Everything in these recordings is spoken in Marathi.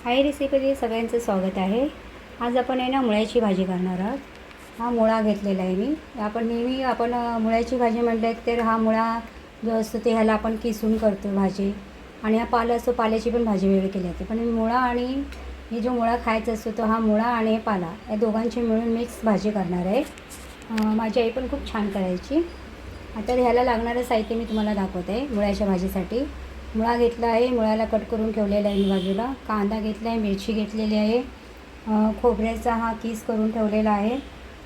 आई रेसिपीमध्ये सगळ्यांचं स्वागत आहे। आज आपण आहे ना मुळ्याची भाजी करणार आहोत। हा मुळा घेतलेला आहे मी। आपण नेहमी मुळ्याची भाजी म्हटलं तर हा मुळा जो असतो ते ह्याला आपण किसून करतो भाजी, आणि हा पाला असतो, पाल्याची पण भाजी वेगळी केली जाते। पण मुळा आणि हे जो मुळा खायचा असतो तो हा मुळा आणि हे पाला या दोघांची मिळून मिक्स भाजी करणार आहे। माझी आई पण खूप छान करायची। आता ह्याला लागणारं साहित्य मी तुम्हाला दाखवते। मुळ्याच्या भाजीसाठी मुळा घेतला आहे, मुळ्याला कट करून ठेवलेला आहे बाजूला। कांदा घेतला आहे, मिरची घेतलेली आहे, खोबऱ्याचा हा किस करून ठेवलेला आहे,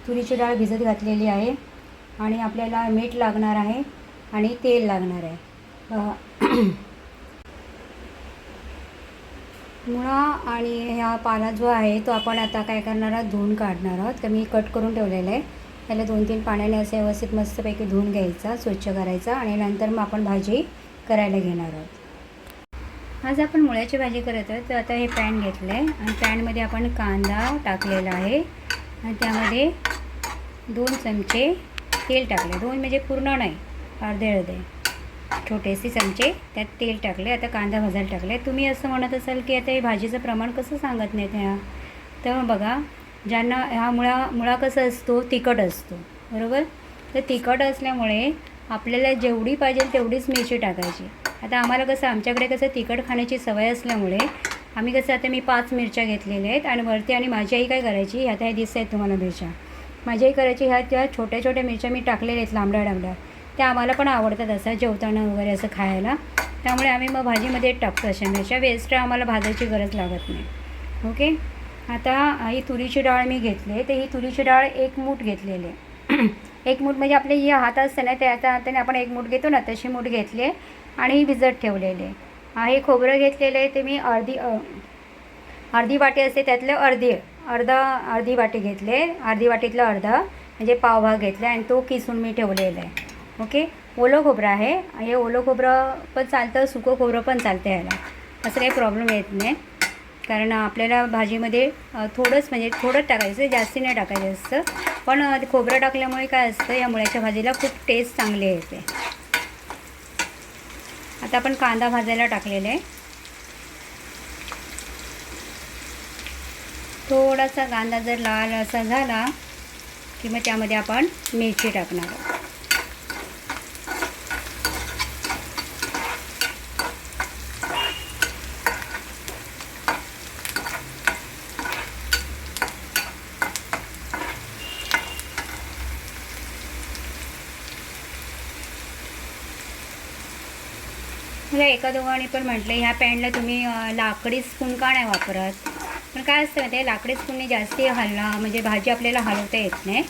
तुरीची डाळ भिजत घातलेली आहे, आणि आपल्याला मीठ लागणार आहे आणि तेल लागणार आहे। मुळा आणि ह्या पाला जो आहे तो आपण आता काय करणार आहोत, धुवून काढणार आहोत। तर मी कट करून ठेवलेलं आहे, त्याला 2-3 पाण्याने असे व्यवस्थित मस्तपैकी धुवून घ्यायचा, स्वच्छ करायचा, आणि नंतर मग आपण भाजी करायला घेणार आहोत। आज आपण मुळ्याची भाजी करत आहोत। तर आता हे पॅन घेतलं आहे आणि पॅनमध्ये आपण कांदा टाकलेला आहे आणि त्यामध्ये 2 चमचे तेल टाकले। 2 म्हणजे पूर्ण नाही, अर्धे छोटेसे चमचे त्यात तेल टाकले। आता कांदा भाजायला टाकले। तुम्ही असं म्हणत असाल की आता हे भाजीचं प्रमाण कसं सांगत नाहीत ह्या, तर बघा, ज्यांना हा मुळा कसा असतो, तिखट असतो, बरोबर। तर तिखट असल्यामुळे आपल्याला जेवढी पाहिजे तेवढीच मिरची टाकायची। आता आम्हाला कसं, आमच्याकडे कसं तिखट खाण्याची सवय असल्यामुळे आम्ही कसं, आता मी 5 मिरच्या घेतलेल्या आहेत आणि वरती, आणि माझी आई काय करायची, आता हे दिसत आहेत तुम्हाला मिरच्या, माझी आई करायची ह्या त्या छोट्या छोट्या मिरच्या मी टाकलेल्या आहेत, लांबड्या, त्या आम्हाला पण आवडतात असं जेवताना वगैरे असं खायला। त्यामुळे आम्ही मग भाजीमध्ये टाकतो अशा मिरच्या, वेस्ट आम्हाला भाजायची गरज लागत नाही। ओके, आता ही तुरीची डाळ मी घेतली, तर ही तुरीची डाळ 1 मूठ घेतलेली आहे। 1 मूठ म्हणजे आपले ही हात असते ना, त्याच्या हाताने आपण 1 मूठ घेतो ना, तशी मूठ घेतली आहे आणि ही भिजत ठेवलेली आहे। हे खोबरं घेतलेलं आहे, ते मी अर्धी वाटी असते त्यातलं अर्धी वाटी घेतले, अर्धी वाटीतलं अर्धा म्हणजे पावभाग घेतला आणि तो किसून मी ठेवलेला आहे। ओके, ओलं खोबरं आहे, हे ओलं खोबरं पण चालतं, सुकं खोबरं पण चालतं, याला असं काही प्रॉब्लेम येत नाही, कारण आपल्याला भाजीमध्ये थोडंच म्हणजे थोडंच टाकायचं, जास्ती नाही टाकायचं असतं। पण खोबरं टाकल्यामुळे काय असतं, या मुळ्याच्या भाजीला खूप टेस्ट चांगली येते। आता आपण कांदा भाजायला टाकलेला आहे। थोडासा कांदा जर लाल असा झाला की मग त्यामध्ये आपण मिरची टाकणार आहोत। मला एका दोघांनी पण म्हटलं, ह्या पॅनला तुम्ही लाकडी स्पून का नाही वापरत, पण काय असतं ना, ते लाकडी स्पूनने जास्ती म्हणजे भाजी आपल्याला हलवता येत नाही,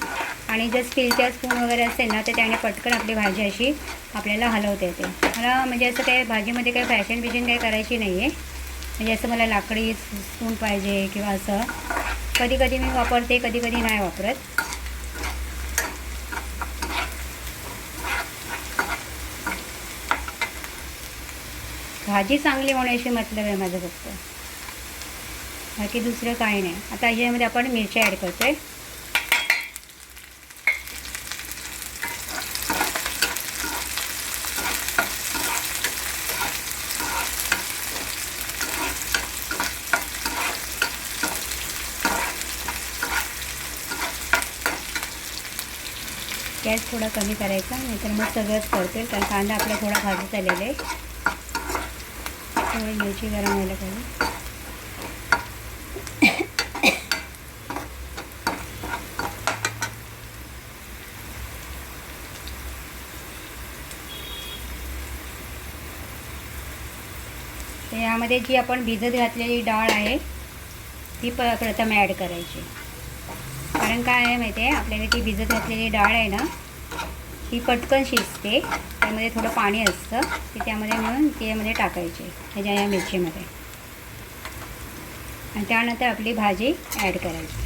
आणि जर स्टीलच्या स्पून वगैरे असेल ना तर त्याने पटकन आपली भाजी अशी आपल्याला हलवता येते। मला म्हणजे असं काही भाजीमध्ये काही फॅशन काही करायची नाही आहे, म्हणजे असं मला लाकडी स्पून पाहिजे किंवा असं, कधी कधी मी वापरते, कधी कधी नाही वापरत। भाजी चांगली होण्याशी मतलब आहे माझं फक्त, बाकी दुसरं काही नाही। आता याच्यामध्ये आपण मिरच्या ॲड करतो आहे। गॅस थोडा कमी करायचा, नाहीतर मग सगळंच करते, कारण कांदा आपला थोडा भाजत आलेला आहे, थोडी मिरची गरम व्हायला पाहिजे। तर यामध्ये जी आपण भिजत घातलेली डाळ आहे ती प्रथम ॲड करायची, कारण काय आहे माहिती आहे, आपल्याला ती भिजत घातलेली डाळ आहे ना, ती पटकन शिजते, त्यामध्ये थोडं पाणी असतं, ते त्यामध्ये म्हणून त्यामध्ये टाकायचे ह्याच्या या मिरचीमध्ये, आणि त्यानंतर आपली भाजी ॲड करायची।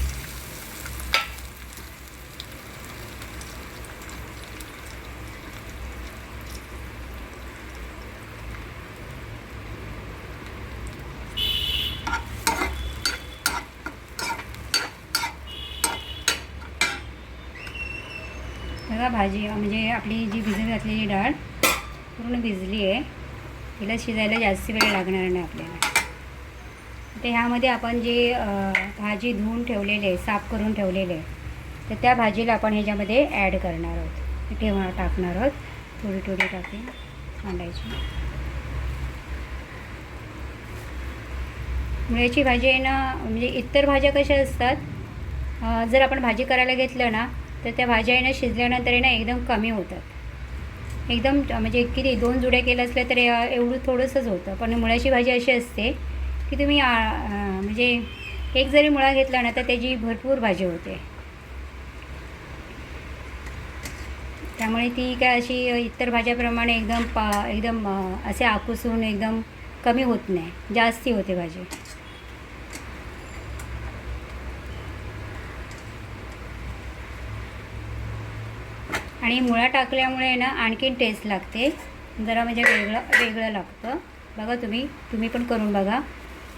बघा, भाजी म्हणजे आपली जी भिजत घातलेली डाळ पूर्ण भिजली आहे, तिला शिजायला जास्त वेळ लागणार नाही आपल्याला। तर ह्यामध्ये आपण जे भाजी धुवून ठेवलेले आहे, साफ करून ठेवलेले आहे, तर त्या भाजीला आपण ह्याच्यामध्ये ॲड करणार आहोत, टाकणार आहोत. थोडी थोडी टाकून मांडायची. मुळ्याची भाजी आहे ना, म्हणजे इतर भाज्या कशा असतात, जर आपण भाजी करायला घेतलं ना तर त्या भाज्या आहे ना शिजल्यानंतर आहे ना एकदम कमी होतात. एकदम म्हणजे किती 2 जुड्या केल्या असल्या तर एवढं थोडंसंच होतं. पण मुळ्याची भाजी अशी असते की तुम्ही म्हणजे एक जरी मुळा घेतला ना तर त्याची भरपूर भाजी होते. त्यामुळे ती काय अशी इतर भाज्याप्रमाणे एकदम असे आकुसून एकदम कमी होत नाही, जास्ती होते भाजी. आणि मुळा टाकल्यामुळे ना आणखीन टेस्ट लागते, जरा म्हणजे वेगळं लागतं. बघा तुम्ही पण करून बघा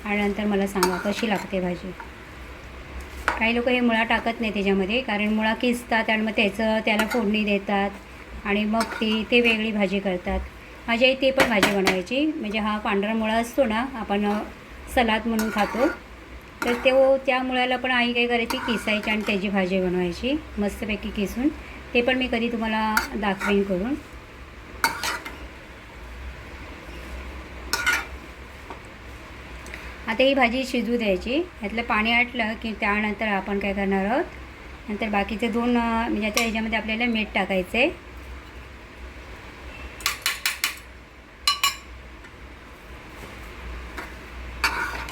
आणि नंतर मला सांगा कशी लागते भाजी. काही लोक हे मुळा टाकत नाही त्याच्यामध्ये, कारण मुळा किसतात आणि मग त्याला फोडणी देतात आणि मग ते वेगळी भाजी करतात. माझी आई ते पण भाजी बनवायची. म्हणजे हा पांढरा मुळा असतो ना, आपण सलाद म्हणून खातो, तर त्या मुळ्याला पण आई काय करायची, किसायची आणि त्याची भाजी बनवायची मस्तपैकी किसून. ते पण मी कधी तुम्हाला दाखवेन करून. आता ही भाजी शिजू द्यायची. ह्यातलं पाणी आटलं की त्यानंतर आपण काय करणार आहोत, नंतर बाकीचे 2 म्हणजे आता ह्याच्यामध्ये आपल्याला मीठ टाकायचं आहे.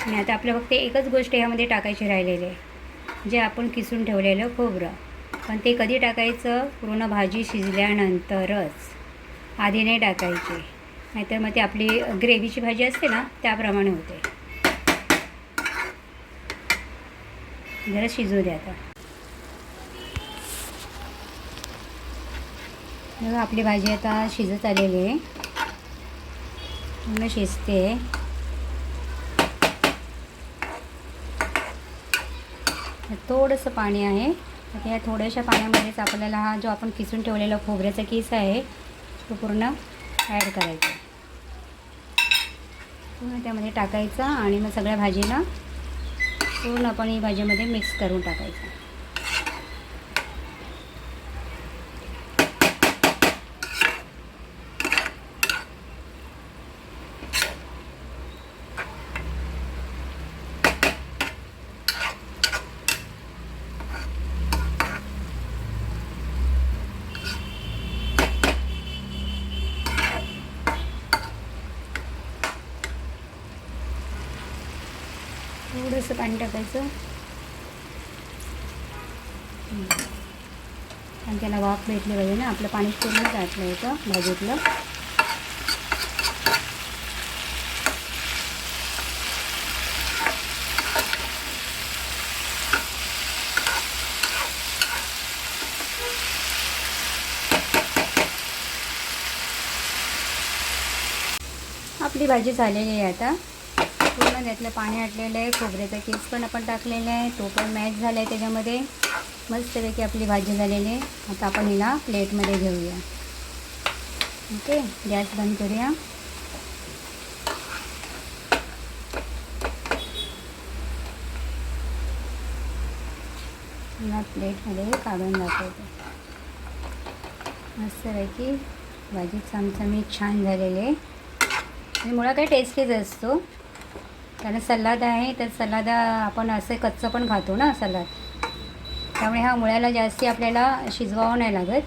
आणि आता आपलं फक्त एकच गोष्ट ह्यामध्ये टाकायची राहिलेली आहे, जे आपण किसून ठेवलेलं खोबरं. पण ते कधी टाकायचं, पूर्ण भाजी शिजल्यानंतरच, आधी नाही टाकायची, नाहीतर मग ते आपली ग्रेव्हीची भाजी असते ना त्याप्रमाणे होते. जरा शिजू द्या. आता बघा आपली भाजी आता शिजत आलेली आहे, पूर्ण शिजते. थोडंसं पाणी आहे, तर या थोड्याशा पाण्यामध्येच आपल्याला हा जो आपण किसून ठेवलेला खोबऱ्याचा किस आहे तो पूर्ण ॲड करायचा. पूर्ण त्यामध्ये टाकायचा आणि मग सगळ्या भाजीला पूर्ण आपण ही भाजीमध्ये मिक्स करून टाकायचं. थोडंसं पाणी टाकायचं आणि त्याला वाफ भेटली पाहिजे ना. आपलं पाणी पूर्ण टाकलं होतं भाजीतलं. आपली भाजी झालेली आहे. आता पूर्ण त्यातलं पाणी आटलेलं आहे. खोबऱ्याचा किस पण आपण टाकलेला आहे, तो पण मॅच झाला आहे त्याच्यामध्ये. मस्तपैकी आपली भाजी झालेली आहे. आता आपण हिला प्लेटमध्ये घेऊया. ओके, गॅस बंद करूया. हिला प्लेटमध्ये काढून दाखवते. मस्तपैकी भाजी चमचमीत छान झालेली आहे. आणि मुळा काय टेस्टीच असतो, कारण सलाद आहे, तर सलाद आपण असं कच्चं पण खातो ना सलाद, त्यामुळे हा मुळ्याला जास्ती आपल्याला शिजवावं नाही लागत.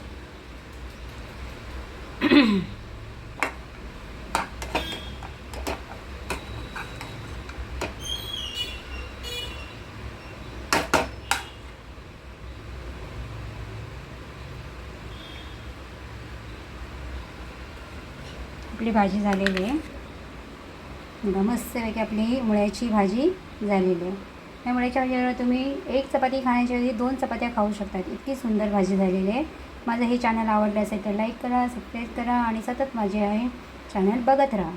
आपली भाजी झालेली आहे. मस्तपैकी आपली मुळ्याची भाजी झालेली आहे. या मुळ्याच्या भाजीवर तुम्ही 1 चपाती खाण्याच्या ऐवजी 2 चपात्या खाऊ शकतात. इतकी सुंदर भाजी झालेली आहे. माझं हे चॅनल आवडलं असेल तर लाईक करा, सबस्क्राईब करा आणि सतत माझे आहे चॅनल बघत राहा.